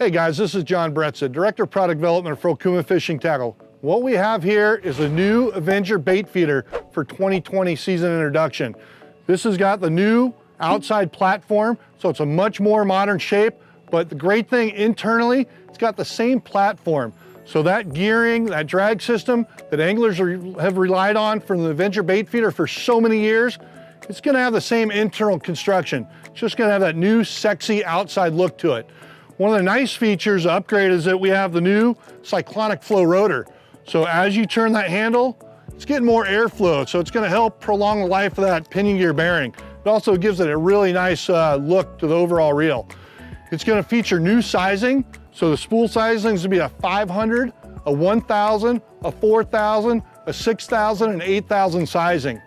Hey guys, this is John Bretza, Director of Product Development for Okuma Fishing Tackle. What we have here is a new Avenger bait feeder for 2020 season introduction. This has got the new outside platform, so it's a much more modern shape, but the great thing internally, it's got the same platform. So that gearing, that drag system that anglers have relied on from the Avenger bait feeder for so many years, it's gonna have the same internal construction. It's just gonna have that new sexy outside look to it. One of the nice features, upgrade, is that we have the new cyclonic flow rotor. So as you turn that handle, it's getting more airflow, so it's gonna help prolong the life of that pinion gear bearing. It also gives it a really nice look to the overall reel. It's gonna feature new sizing, so the spool sizing is gonna be a 500, a 1000, a 4000, a 6000, and 8000 sizing.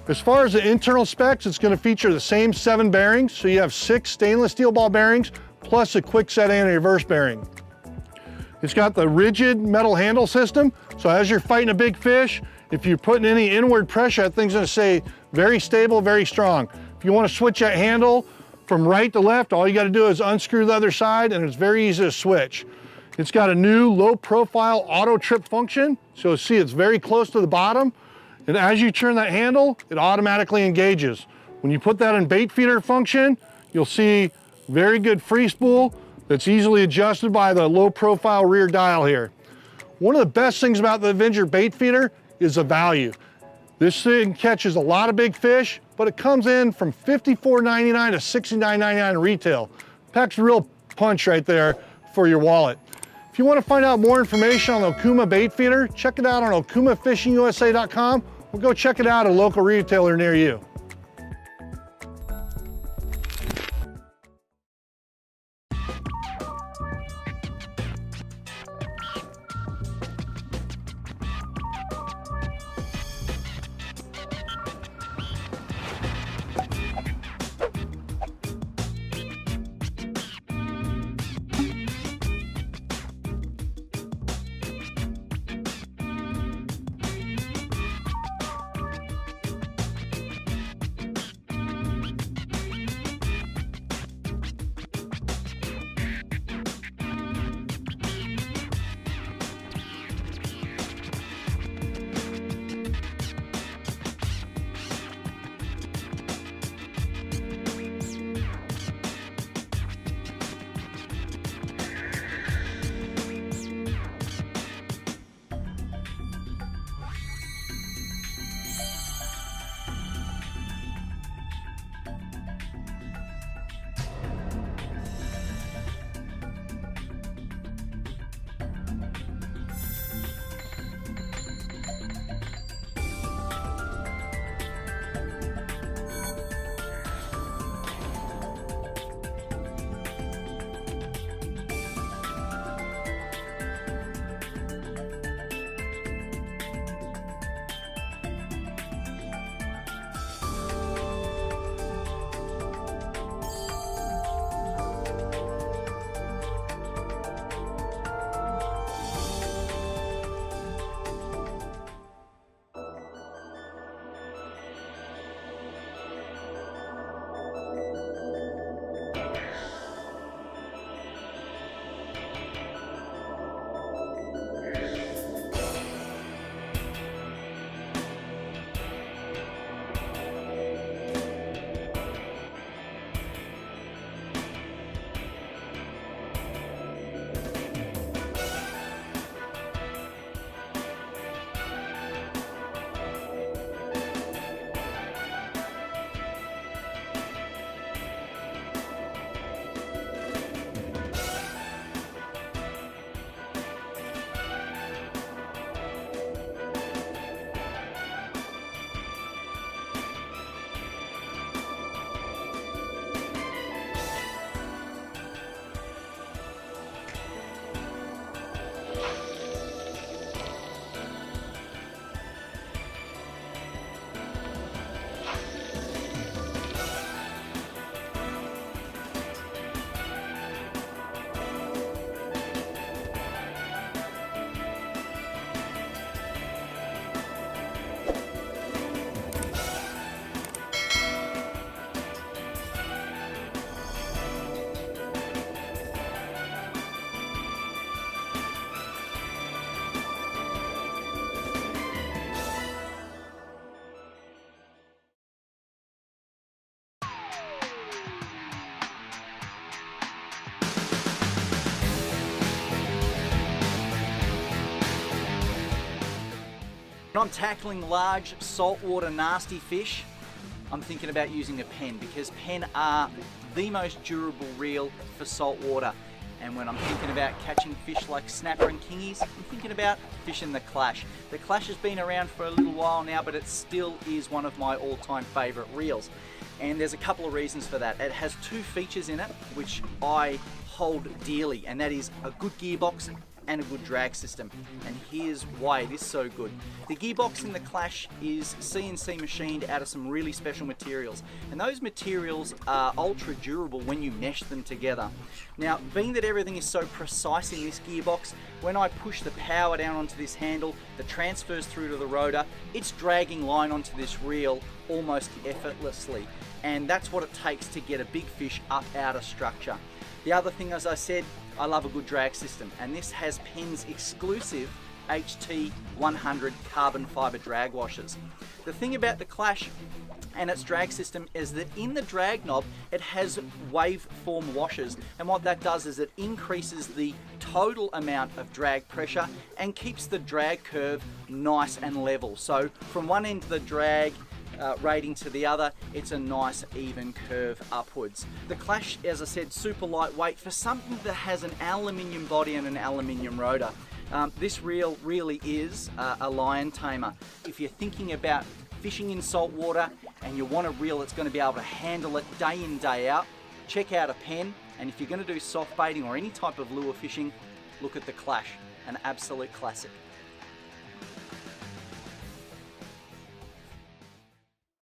As far as the internal specs, it's gonna feature the same 7 bearings, so you have 6 stainless steel ball bearings, plus a quick set anti-reverse bearing. It's got the rigid metal handle system, so as you're fighting a big fish, if you're putting any inward pressure, that thing's gonna stay very stable, very strong. If you wanna switch that handle from right to left, all you gotta do is unscrew the other side and it's very easy to switch. It's got a new low profile auto trip function, so see it's very close to the bottom, and as you turn that handle, it automatically engages. When you put that in bait feeder function, you'll see very good free spool that's easily adjusted by the low profile rear dial here. One of the best things about the Avenger bait feeder is the value. This thing catches a lot of big fish, but it comes in from $54.99 to $69.99 retail. Packs a real punch right there for your wallet. If you want to find out more information on the Okuma bait feeder, check it out on okumafishingusa.com or go check it out at a local retailer near you. When I'm tackling large saltwater nasty fish, I'm thinking about using a Penn, because Penn are the most durable reel for saltwater. And when I'm thinking about catching fish like snapper and kingies, I'm thinking about fishing the Clash. The Clash has been around for a little while now, but it still is one of my all-time favorite reels. And there's a couple of reasons for that. It has two features in it which I hold dearly, and that is a good gearbox and a good drag system. And here's why it is so good. The gearbox in the Clash is CNC machined out of some really special materials, and those materials are ultra durable when you mesh them together. Now, being that everything is so precise in this gearbox, when I push the power down onto this handle that transfers through to the rotor, it's dragging line onto this reel almost effortlessly. And that's what it takes to get a big fish up out of structure. The other thing, as I said, I love a good drag system, and this has Penn's exclusive HT 100 carbon fiber drag washers. The thing about the Clash and its drag system is that in the drag knob it has waveform washers, and what that does is it increases the total amount of drag pressure and keeps the drag curve nice and level. So from one end of the drag rating to the other, it's a nice even curve upwards. The Clash, as I said, super lightweight for something that has an aluminium body and an aluminium rotor. This reel really is a lion tamer. If you're thinking about fishing in saltwater and you want a reel that's going to be able to handle it day in, day out, check out a Penn. And if you're going to do soft baiting or any type of lure fishing, look at the Clash, an absolute classic.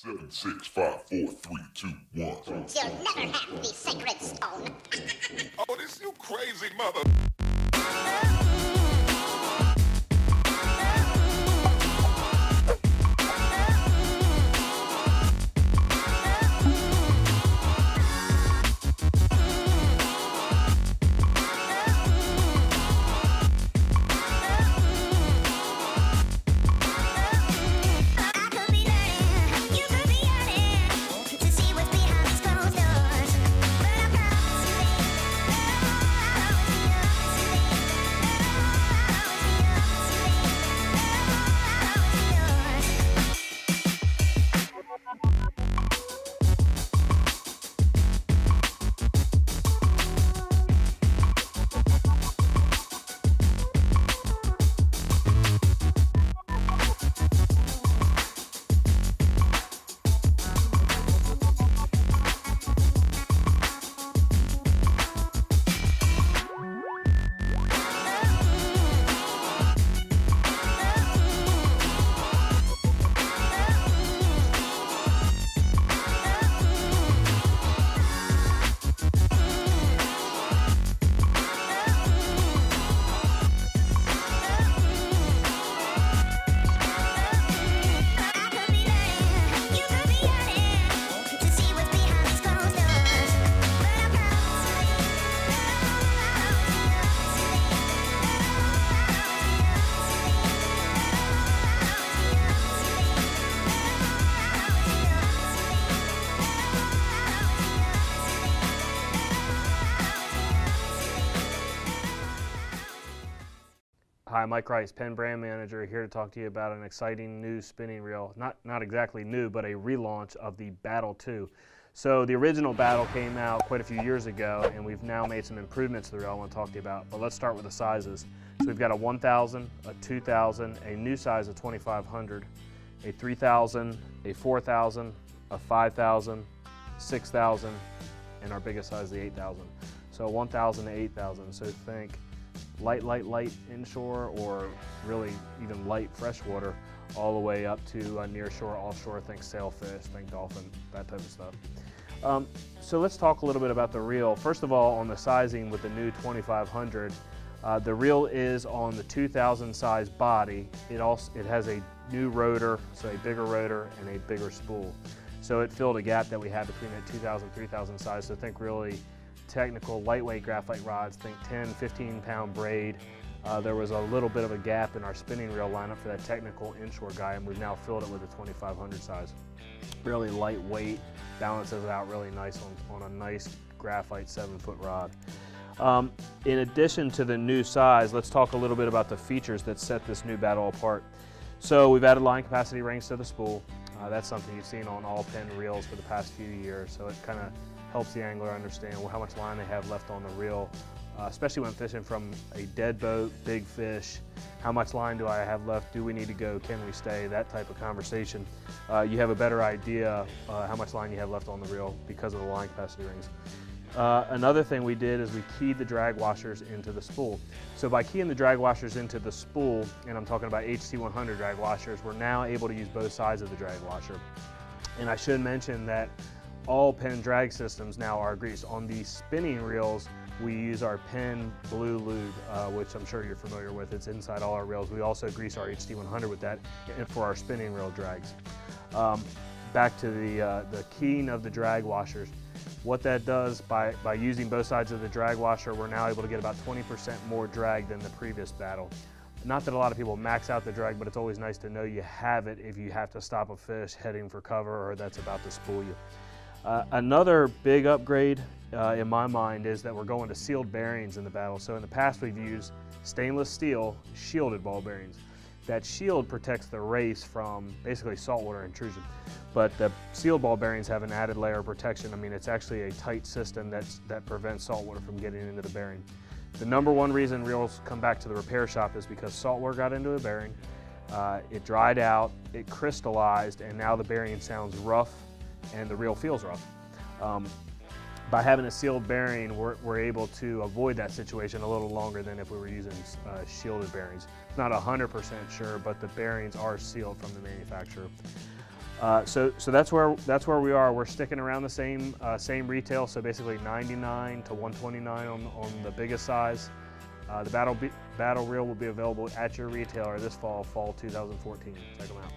7, 6, 5, 4, 3, 2, 1. You'll never have the sacred stone. Oh, this you crazy mother. Hi, Mike Rice, Penn Brand Manager, here to talk to you about an exciting new spinning reel. Not exactly new, but a relaunch of the Battle II. So the original Battle came out quite a few years ago, and we've now made some improvements to the reel I want to talk to you about. But let's start with the sizes. So we've got a 1,000, a 2,000, a new size of 2,500, a 3,000, a 4,000, a 5,000, 6,000, and our biggest size, the 8,000. So 1,000 to 8,000. So think light inshore, or really even light freshwater, all the way up to nearshore, offshore, think sailfish, think dolphin, that type of stuff. So let's talk a little bit about the reel. First of all, on the sizing with the new 2,500, the reel is on the 2,000 size body. It has a new rotor, so a bigger rotor and a bigger spool. So it filled a gap that we had between that 2,000, 3,000 size. So think really technical lightweight graphite rods, think 10, 15 pound braid. There was a little bit of a gap in our spinning reel lineup for that technical inshore guy, and we've now filled it with a 2,500 size. Really lightweight, balances it out really nice on a nice graphite 7-foot rod. In addition to the new size, let's talk a little bit about the features that set this new Battle apart. So we've added line capacity rings to the spool. That's something you've seen on all Penn reels for the past few years. So it kind of helps the angler understand how much line they have left on the reel, especially when fishing from a dead boat, big fish. How much line do I have left? Do we need to go? Can we stay? That type of conversation. You have a better idea how much line you have left on the reel because of the line capacity rings. Another thing we did is we keyed the drag washers into the spool. So by keying the drag washers into the spool, and I'm talking about HT100 drag washers, we're now able to use both sides of the drag washer. And I should mention that all Penn drag systems now are greased. On the spinning reels, we use our Penn Blue Lube, which I'm sure you're familiar with. It's inside all our reels. We also grease our HT100 with that for our spinning reel drags. Back to the keying of the drag washers. What that does, by using both sides of the drag washer, we're now able to get about 20% more drag than the previous battle. Not that a lot of people max out the drag, but it's always nice to know you have it if you have to stop a fish heading for cover or that's about to spool you. Another big upgrade in my mind is that we're going to sealed bearings in the battle. So in the past we've used stainless steel shielded ball bearings. That shield protects the race from basically saltwater intrusion. But the sealed ball bearings have an added layer of protection. I mean, it's actually a tight system that prevents saltwater from getting into the bearing. The number one reason reels come back to the repair shop is because saltwater got into a bearing, it dried out, it crystallized, and now the bearing sounds rough and the reel feels rough. By having a sealed bearing, we're able to avoid that situation a little longer than if we were using shielded bearings. Not 100% sure, but the bearings are sealed from the manufacturer. So that's where we are. We're sticking around the same retail, so basically $99 to $129 on the biggest size. The battle reel will be available at your retailer this fall 2014. Check them out.